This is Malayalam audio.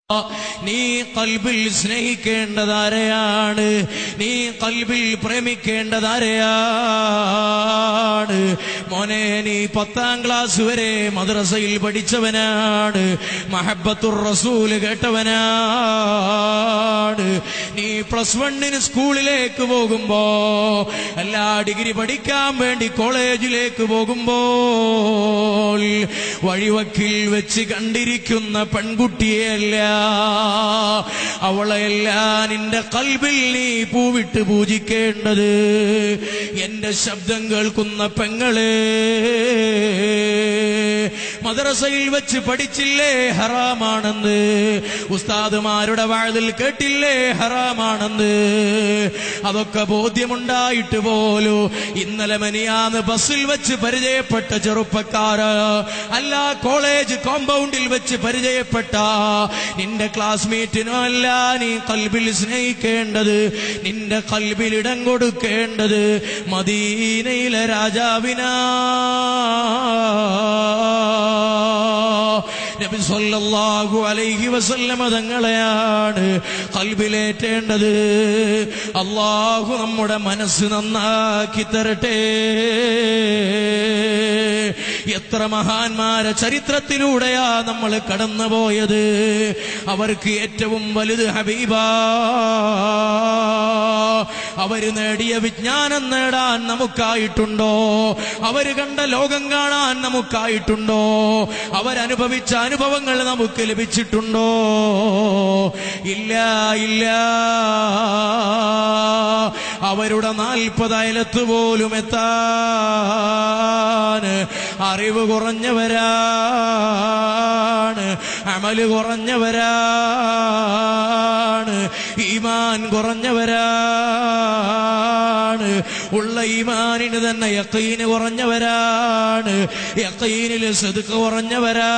നീ ഖൽബിൽ സ്നേഹിക്കേണ്ടതാരെയാണ്, നീ ഖൽബിൽ പ്രേമിക്കേണ്ടതാരെയാണ്. മോനെ, നീ 10ാം ക്ലാസ് വരെ മദ്രസയിൽ പഠിച്ചവനാണ്, മഹബ്ബത്തുർ റസൂൽ കേട്ടവനാണ്. നീ +1 സ്കൂളിലേക്ക് പോകുമ്പോ, അല്ല ഡിഗ്രി പഠിക്കാൻ വേണ്ടി കോളേജിലേക്ക് പോകുമ്പോൾ വഴിവക്കിൽ വെച്ച് കണ്ടിരിക്കുന്ന പെൺകുട്ടിയല്ല, അവളെയല്ല നിന്റെ ഖൽബിൽ നീ പൂവിട്ട് പൂജിക്കേണ്ടത്. എന്റെ ശബ്ദം കേൾക്കുന്ന പെങ്ങളെ, മദ്രസയിൽ വെച്ച് പഠിച്ചില്ലേ ഹറാമാണെന്ന്, ഉസ്താദുമാരുടെ വാതിൽ കേട്ടില്ലേ ഹറാമാണെന്ന്, അതൊക്കെ ബോധ്യമുണ്ടായിട്ട് പോലും ഇന്നലെ മെനിയാന്ന് ബസ്സിൽ വെച്ച് പരിചയപ്പെട്ട ചെറുപ്പക്കാര്, അല്ല കോളേജ് കോമ്പൗണ്ടിൽ വെച്ച് പരിചയപ്പെട്ട നിന്റെ ക്ലാസ്മേറ്റിനോ അല്ല നീ ഖൽബിൽ സ്നേഹിക്കേണ്ടത്, നിന്റെ ഖൽബിൽ ഇടം കൊടുക്കേണ്ടത് മദീനയിലെ രാജാവിനാ. നബി സല്ലല്ലാഹു അലൈഹി വസല്ലമ തങ്ങളെയാണ് ഖൽബിലേറ്റേണ്ടത്. അല്ലാഹു നമ്മുടെ മനസ്സ് നന്നാക്കി തരട്ടെ. എത്ര മഹാന്മാരെ ചരിത്രത്തിലൂടെയാ നമ്മൾ കടന്നുപോയത്. അവർക്ക് ഏറ്റവും വലുത് ഹബീബാ. അവര് നേടിയ വിജ്ഞാനം നേടാൻ നമുക്കായിട്ടുണ്ടോ? അവര് കണ്ട ലോകം കാണാൻ നമുക്കായിട്ടുണ്ടോ? അവരനുഭവിച്ച അനുഭവങ്ങൾ നമുക്ക് ലഭിച്ചിട്ടുണ്ടോ? ഇല്ല, ഇല്ല. അവരുടെ 40 അയലത്ത് പോലും എത്താൻ അറിവ് കുറഞ്ഞവരാണ്, അമല് കുറഞ്ഞവരാണ്, ഈമാൻ കുറഞ്ഞവരാണ്. ഉള്ള ഈമാനിന് തന്നെ യഖീന് കുറഞ്ഞവരാണ്, യഖീനിൽ സിദ്ഖ് കുറഞ്ഞവരാണ്.